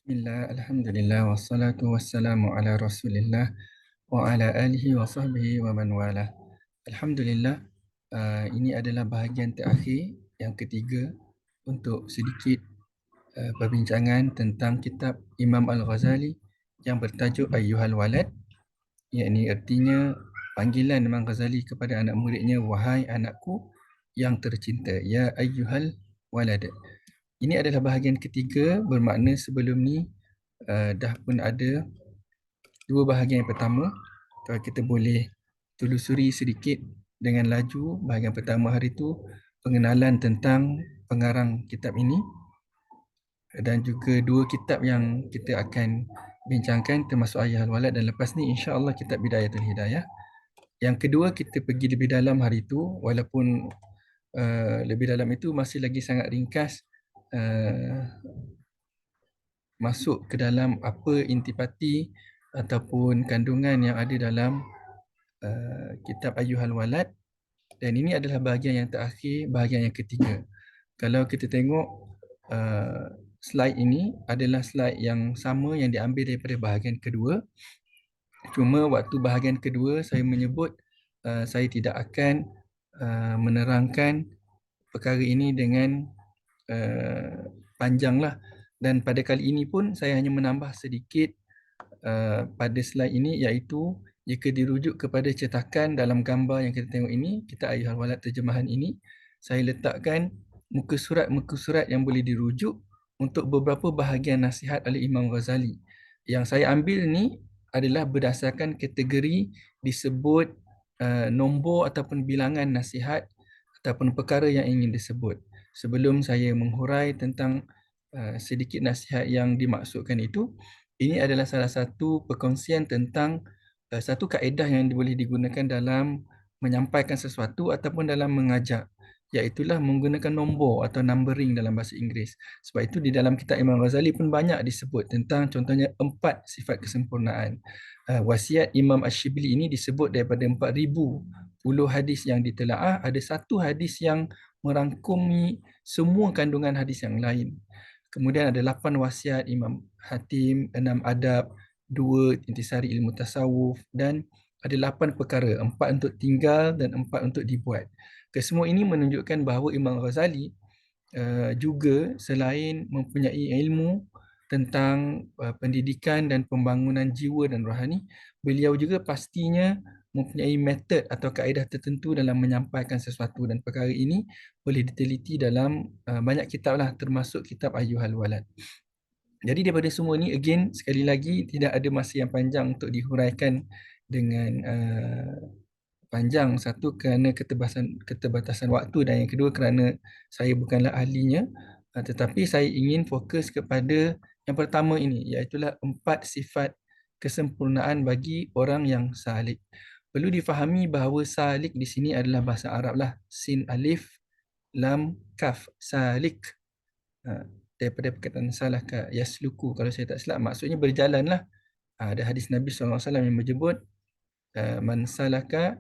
Bismillah, Alhamdulillah, wassalatu wassalamu ala Rasulillah wa ala alihi wa sahbihi wa man wala. Alhamdulillah, ini adalah bahagian terakhir yang ketiga untuk sedikit perbincangan tentang kitab Imam Al-Ghazali yang bertajuk Ayyuhal Walad, yakni artinya panggilan Imam Ghazali kepada anak muridnya, wahai anakku yang tercinta, ya ayyuhal walad. Ini adalah bahagian ketiga, bermakna sebelum ni dah pun ada dua bahagian yang pertama. Kalau kita boleh telusuri sedikit dengan laju, bahagian pertama hari itu pengenalan tentang pengarang kitab ini, dan juga dua kitab yang kita akan bincangkan termasuk Ayah Al-Walad, dan lepas ni insya-Allah kitab Bidayatul Hidayah. Yang kedua, kita pergi lebih dalam hari itu, walaupun lebih dalam itu masih lagi sangat ringkas, masuk ke dalam apa intipati ataupun kandungan yang ada dalam kitab Ayyuhal Walad, dan ini adalah bahagian yang terakhir, bahagian yang ketiga. Kalau kita tengok slide ini adalah slide yang sama yang diambil daripada bahagian kedua. Cuma waktu bahagian kedua saya menyebut saya tidak akan menerangkan perkara ini dengan panjang lah. Dan pada kali ini pun saya hanya menambah sedikit pada slide ini, iaitu jika dirujuk kepada cetakan dalam gambar yang kita tengok ini, kita Ayyuhal Walad terjemahan ini, saya letakkan muka surat yang boleh dirujuk untuk beberapa bahagian nasihat oleh Imam Ghazali. Yang saya ambil ni adalah berdasarkan kategori disebut nombor ataupun bilangan nasihat ataupun perkara yang ingin disebut. Sebelum saya menghurai tentang sedikit nasihat yang dimaksudkan itu, ini adalah salah satu perkongsian tentang satu kaedah yang boleh digunakan dalam menyampaikan sesuatu ataupun dalam mengajar, iaitulah menggunakan nombor atau numbering dalam bahasa Inggeris. Sebab itu di dalam kitab Imam Ghazali pun banyak disebut tentang contohnya 4 sifat kesempurnaan. Wasiat Imam Ash-Shibli ini disebut daripada 4,010 hadis yang ditelaah, ada satu hadis yang merangkumi semua kandungan hadis yang lain. Kemudian ada 8 wasiat Imam Hatim, 6 adab, 2 intisari ilmu tasawuf, dan ada 8 perkara, 4 untuk tinggal dan 4 untuk dibuat. Kesemua ini menunjukkan bahawa Imam Ghazali juga selain mempunyai ilmu tentang pendidikan dan pembangunan jiwa dan rohani, beliau juga pastinya mempunyai metod atau kaedah tertentu dalam menyampaikan sesuatu, dan perkara ini boleh diteliti dalam banyak kitab lah, termasuk kitab Ayyuhal Walad. Jadi daripada semua ini, again, sekali lagi, tidak ada masa yang panjang untuk dihuraikan dengan panjang. Satu, kerana keterbatasan waktu, dan yang kedua kerana saya bukanlah ahlinya, tetapi saya ingin fokus kepada yang pertama ini, iaitulah 4 sifat kesempurnaan bagi orang yang salik. Perlu difahami bahawa salik di sini adalah bahasa Arab lah, sin alif lam kaf, salik. Daripada perkataan salaka yasluku, kalau saya tak silap maksudnya berjalan lah. Ada hadis Nabi SAW yang menyebut man salaka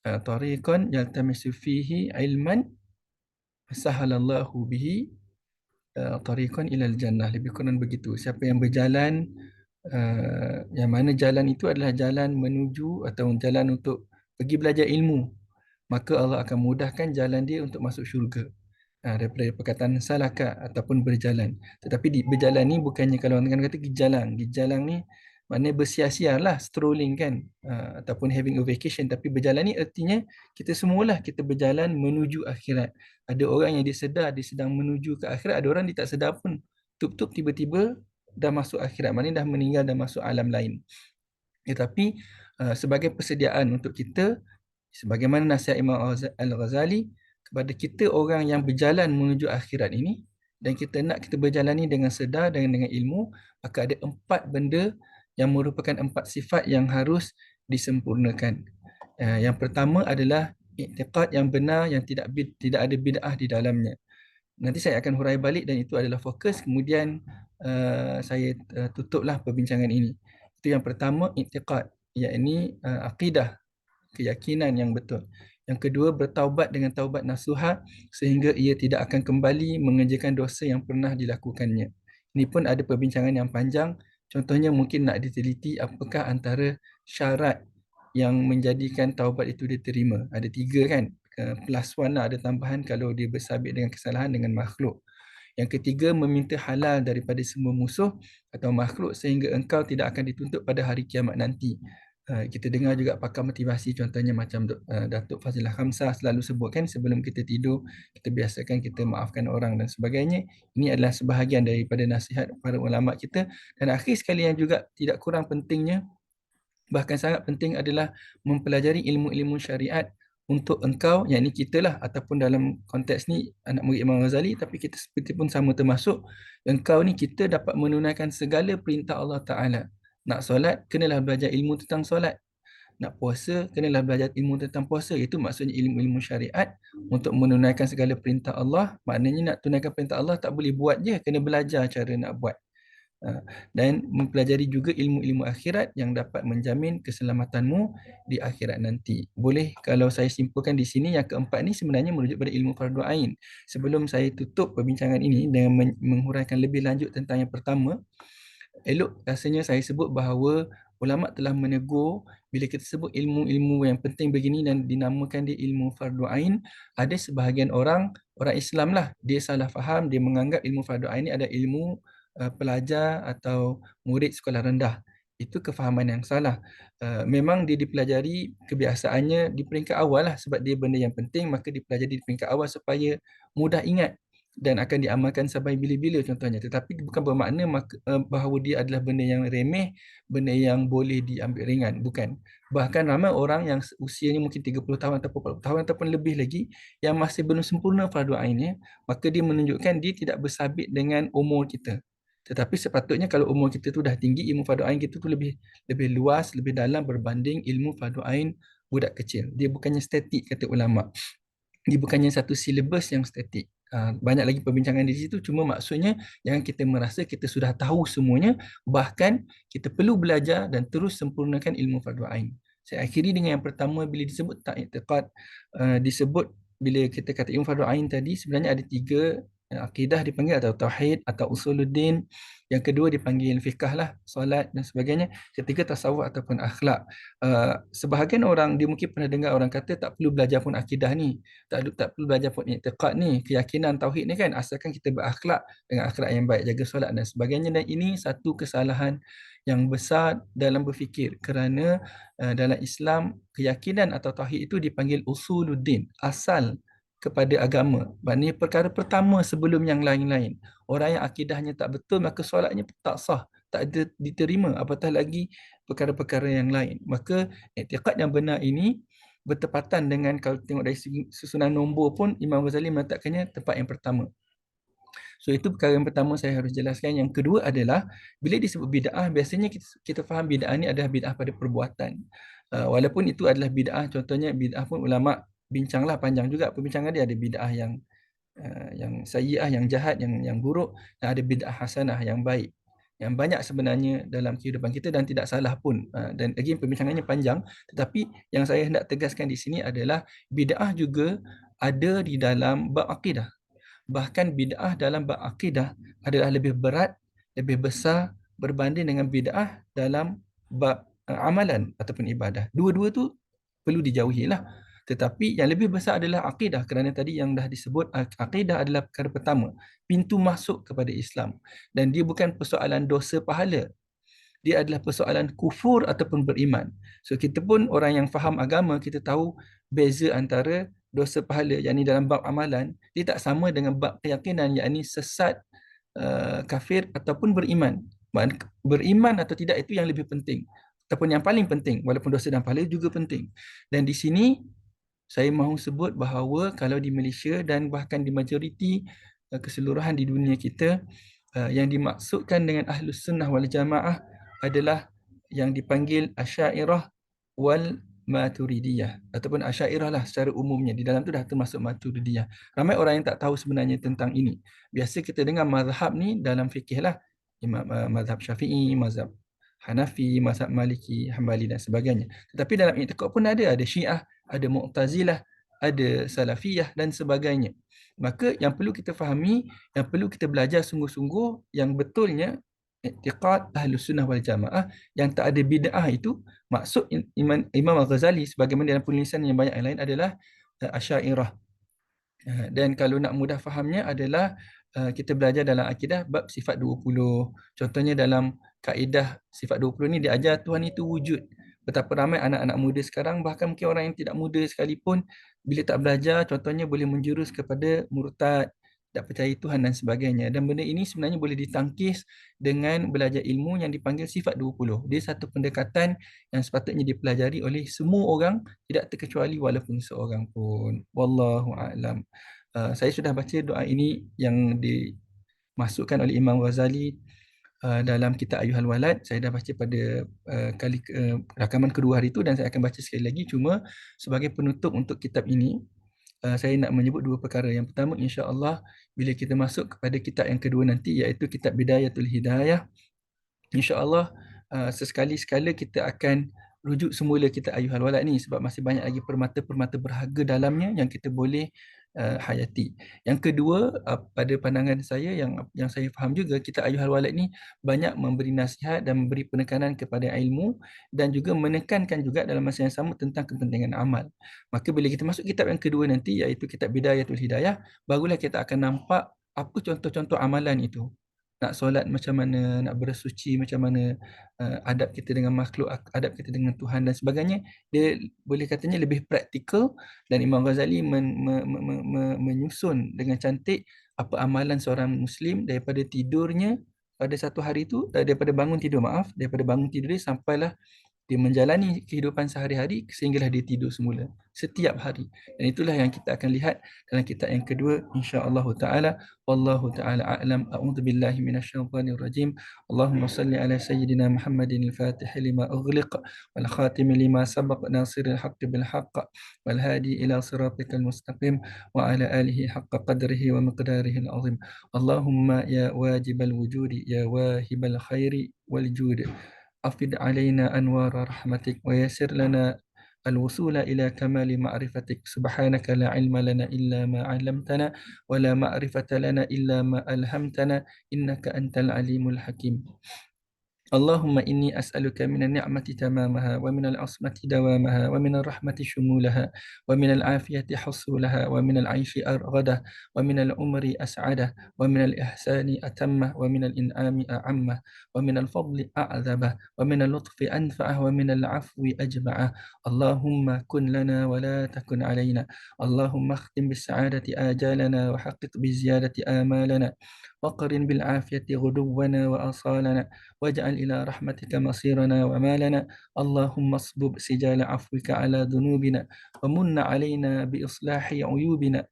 tariqan yaltamisu fihi ilman sahalallahu bihi tariqan ilal jannah. Lebih kurang begitu. Siapa yang berjalan, yang mana jalan itu adalah jalan menuju atau jalan untuk pergi belajar ilmu, maka Allah akan mudahkan jalan dia untuk masuk syurga. Daripada perkataan salaka ataupun berjalan. Tetapi berjalan ni bukannya kalau orang kata gijalang. Gijalang ni maknanya bersia-sia lah, strolling kan, ataupun having a vacation. Tapi berjalan ni artinya kita semualah kita berjalan menuju akhirat. Ada orang yang dia sedar dia sedang menuju ke akhirat, ada orang dia tak sedar pun. Tup-tup tiba-tiba dah masuk akhirat, maknanya dah meninggal, dah masuk alam lain. Tetapi sebagai persediaan untuk kita, sebagaimana nasihat Imam Al-Ghazali kepada kita orang yang berjalan menuju akhirat ini, dan kita nak kita berjalan ni dengan sedar dan dengan ilmu, maka ada 4 benda yang merupakan 4 sifat yang harus disempurnakan. Yang pertama adalah i'tiqad yang benar, yang tidak ada bid'ah di dalamnya. Nanti saya akan hurai balik dan itu adalah fokus. Kemudian saya tutuplah perbincangan ini. Itu yang pertama, i'tiqad, yakni akidah, keyakinan yang betul. Yang kedua, bertaubat dengan taubat nasuha sehingga ia tidak akan kembali mengerjakan dosa yang pernah dilakukannya. Ini pun ada perbincangan yang panjang. Contohnya mungkin nak diteliti apakah antara syarat yang menjadikan taubat itu diterima. Ada 3 kan. Plus one lah, ada tambahan kalau dia bersabit dengan kesalahan dengan makhluk. Yang ketiga, meminta halal daripada semua musuh atau makhluk sehingga engkau tidak akan dituntut pada hari kiamat nanti. Kita dengar juga pakar motivasi, contohnya macam Datuk Fazilah Khamsah selalu sebutkan sebelum kita tidur, kita biasakan kita maafkan orang dan sebagainya. Ini adalah sebahagian daripada nasihat para ulama kita. Dan akhir sekali yang juga tidak kurang pentingnya, bahkan sangat penting adalah mempelajari ilmu-ilmu syariat untuk engkau, yang ini kita lah, ataupun dalam konteks ni anak murid Imam Ghazali, tapi kita seperti pun sama termasuk, engkau ni kita dapat menunaikan segala perintah Allah Ta'ala. Nak solat, kenalah belajar ilmu tentang solat. Nak puasa, kenalah belajar ilmu tentang puasa. Itu maksudnya ilmu-ilmu syariat untuk menunaikan segala perintah Allah. Maknanya nak tunaikan perintah Allah tak boleh buat je, kena belajar cara nak buat. Dan mempelajari juga ilmu-ilmu akhirat yang dapat menjamin keselamatanmu di akhirat nanti. Boleh kalau saya simpulkan di sini, yang keempat ni sebenarnya merujuk pada ilmu fardu ain. Sebelum saya tutup perbincangan ini dengan menghuraikan lebih lanjut tentang yang pertama, elok rasanya saya sebut bahawa ulama telah menegur bila kita sebut ilmu-ilmu yang penting begini dan dinamakan dia ilmu fardu ain, ada sebahagian orang Islam lah, dia salah faham, dia menganggap ilmu fardu ain ni ada ilmu pelajar atau murid sekolah rendah. Itu kefahaman yang salah. Memang dia dipelajari kebiasaannya di peringkat awal lah, sebab dia benda yang penting, maka dipelajari di peringkat awal supaya mudah ingat dan akan diamalkan sampai bila-bila contohnya. Tetapi bukan bermakna bahawa dia adalah benda yang remeh, benda yang boleh diambil ringan. Bukan. Bahkan ramai orang yang usianya mungkin 30 tahun ataupun 40 tahun ataupun lebih lagi yang masih belum sempurna fardu ainnya, maka dia menunjukkan dia tidak bersabit dengan umur kita. Tetapi sepatutnya kalau umur kita tu dah tinggi, ilmu fardu ain kita tu lebih luas, lebih dalam berbanding ilmu fardu ain budak kecil. Dia bukannya statik, kata ulama. Dia bukannya satu silibus yang statik. Banyak lagi perbincangan di situ, cuma maksudnya jangan kita merasa kita sudah tahu semuanya, bahkan kita perlu belajar dan terus sempurnakan ilmu fardu ain. Saya akhiri dengan yang pertama, bila disebut tak i'tiqad, disebut bila kita kata ilmu fardu ain tadi, sebenarnya ada 3. Akidah dipanggil atau tauhid atau usuluddin. Yang kedua dipanggil fiqh lah, solat dan sebagainya. Ketiga tasawuf ataupun akhlak. Sebahagian orang dia mungkin pernah dengar orang kata tak perlu belajar pun akidah ni, tak perlu belajar pun i'tiqad ni, keyakinan tauhid ni kan, asalkan kita berakhlak dengan akhlak yang baik, jaga solat dan sebagainya. Dan ini satu kesalahan yang besar dalam berfikir, kerana dalam Islam keyakinan atau tauhid itu dipanggil usuluddin, asal kepada agama. Maknanya perkara pertama sebelum yang lain-lain. Orang yang akidahnya tak betul, maka solatnya tak sah, tak diterima, apatah lagi perkara-perkara yang lain. Maka i'tiqad yang benar ini bertepatan dengan, kalau tengok dari susunan nombor pun, Imam Ghazali meletakkannya tempat yang pertama. So itu perkara yang pertama saya harus jelaskan. Yang kedua adalah, bila disebut bid'ah, biasanya kita faham bid'ah ni adalah bid'ah pada perbuatan. Walaupun itu adalah bid'ah, contohnya bid'ah pun ulama bincanglah panjang juga perbincangan dia. Ada bid'ah yang sayyi'ah, yang jahat, yang buruk, dan ada bid'ah hasanah, yang baik, yang banyak sebenarnya dalam kehidupan kita dan tidak salah pun. Dan lagi perbincangannya panjang, tetapi yang saya hendak tegaskan di sini adalah bid'ah juga ada di dalam bab akidah. Bahkan bid'ah dalam bab akidah adalah lebih berat, lebih besar berbanding dengan bid'ah dalam bab amalan ataupun ibadah. Dua-dua tu perlu dijauhi lah. Tetapi yang lebih besar adalah akidah, kerana tadi yang dah disebut, akidah adalah perkara pertama, pintu masuk kepada Islam. Dan dia bukan persoalan dosa pahala, dia adalah persoalan kufur ataupun beriman. So kita pun orang yang faham agama, kita tahu beza antara dosa pahala, yakni dalam bab amalan, dia tak sama dengan bab keyakinan, yakni sesat, kafir ataupun beriman. Beriman atau tidak itu yang lebih penting, ataupun yang paling penting, walaupun dosa dan pahala juga penting. Dan di sini saya mahu sebut bahawa kalau di Malaysia dan bahkan di majoriti keseluruhan di dunia kita, yang dimaksudkan dengan Ahlus Sunnah wal Jamaah adalah yang dipanggil Asy'ariyah wal Maturidiyah, ataupun Asy'ariyah lah secara umumnya. Di dalam tu dah termasuk Maturidiyah. Ramai orang yang tak tahu sebenarnya tentang ini. Biasa kita dengar mazhab ni dalam fikih lah, mazhab Syafi'i, mazhab Hanafi, mazhab Maliki, Hambali dan sebagainya. Tetapi dalam i'tiqad pun ada Syiah, ada Mu'tazilah, ada salafiyah dan sebagainya. Maka yang perlu kita fahami, yang perlu kita belajar sungguh-sungguh yang betulnya i'tiqad Ahlus Sunnah wal Jamaah yang tak ada bid'ah itu maksud Imam Al-Ghazali sebagaimana dalam penulisan yang banyak yang lain adalah Asy'ariyah. Dan kalau nak mudah fahamnya adalah kita belajar dalam akidah bab sifat 20. Contohnya dalam kaedah sifat 20 ni dia ajar Tuhan itu wujud. Betapa ramai anak-anak muda sekarang, bahkan mungkin orang yang tidak muda sekalipun, bila tak belajar, contohnya boleh menjurus kepada murtad, tak percaya Tuhan dan sebagainya. Dan benda ini sebenarnya boleh ditangkis dengan belajar ilmu yang dipanggil sifat 20. Dia satu pendekatan yang sepatutnya dipelajari oleh semua orang, tidak terkecuali walaupun seorang pun. Wallahu a'lam. Saya sudah baca doa ini yang dimasukkan oleh Imam Ghazali dalam kitab Ayyuhal Walad. Saya dah baca pada rakaman kedua hari itu dan saya akan baca sekali lagi. Cuma sebagai penutup untuk kitab ini, saya nak menyebut dua perkara. Yang pertama, insya-Allah bila kita masuk kepada kitab yang kedua nanti, iaitu kitab Bidayatul Hidayah, InsyaAllah sesekali-sekala kita akan rujuk semula kita Ayyuhal Walad ni sebab masih banyak lagi permata-permata berharga dalamnya yang kita boleh hayati. Yang kedua, pada pandangan saya yang saya faham juga, kita Ayyuhal Walad ni banyak memberi nasihat dan memberi penekanan kepada ilmu dan juga menekankan juga dalam masa yang sama tentang kepentingan amal. Maka bila kita masuk kitab yang kedua nanti, iaitu kitab Bidayatul Hidayah, barulah kita akan nampak apa contoh-contoh amalan itu. Nak solat macam mana, nak bersuci macam mana, adab kita dengan makhluk, adab kita dengan Tuhan dan sebagainya. Dia boleh katanya lebih praktikal dan Imam Ghazali menyusun dengan cantik apa amalan seorang Muslim daripada tidurnya pada satu hari itu, daripada bangun tidur, maaf, daripada bangun tidur dia sampailah dia menjalani kehidupan sehari-hari sehinggalah dia tidur semula setiap hari. Dan itulah yang kita akan lihat dalam kitab yang kedua, insya-Allah taala. Wallahu taala a'lam. A'udzu billahi minasyaitonir rajim. Allahumma salli ala sayyidina Muhammadin al-Fatih lima ughliq wal khatim lima sabaq nasiril haqq bil haqq wal hadi ila siratikal mustaqim wa ala alihi haqqa qadrihi wa miqdarihi al-azim. Allahumma ya wajibal wujudi ya wahibal khairi wal judi أفض علينا أنوار رحمتك ويسر لنا الوصول إلى كمال معرفتك. سبحانك لا علم لنا إلا ما علمتنا ولا معرفة لنا إلا ما ألهمتنا إنك أنت العليم الحكيم. اللهم إني أسألك من النعمة تمامها ومن العصمة دوامها ومن الرحمة شمولها ومن العافية حصولها ومن العيش أرغده ومن العمر أسعده ومن الإحسان أتمه ومن الإنعام أعمه ومن الفضل أعذبه ومن اللطف أنفعه ومن العفو أجمعه. اللهم كن لنا ولا تكن علينا. اللهم اختم بالسعادة آجالنا وحقق بالزيادة آمالنا وقرن بالعافية غدونا وأصالنا واجعل إلى رحمتك مصيرنا ومالنا. اللهم اصبب سجال عفوك على ذنوبنا ومن علينا بإصلاح عيوبنا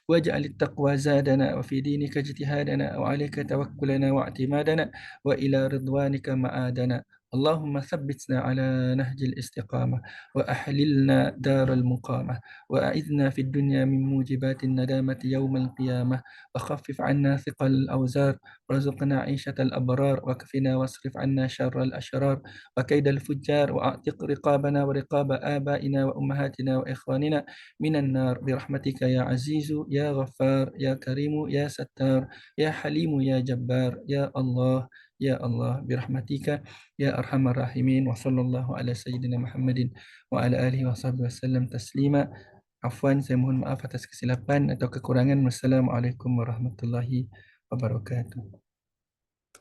واجعل التقوى زادنا وفي دينك اجتهادنا وعليك توكلنا واعتمادنا وإلى رضوانك مآدنا. اللهم ثبتنا على نهج الاستقامة وأحللنا دار المقامة وأعذنا في الدنيا من موجبات الندامة يوم القيامة وخفف عنا ثقل الأوزار وارزقنا عيشة الأبرار وكفنا واصرف عنا شر الأشرار وكيد الفجار وأعتق رقابنا ورقاب آبائنا وأمهاتنا وإخواننا من النار برحمتك يا عزيز يا غفار يا كريم يا ستار يا حليم يا جبار يا الله يا الله برحمتك يا أرحم الراحمين. وصلى الله على سيدنا محمد وعلى آله وصحبه وسلم تسليما. Afwan, saya mohon maaf atas kesilapan atau kekurangan. Wassalamualaikum warahmatullahi wabarakatuh.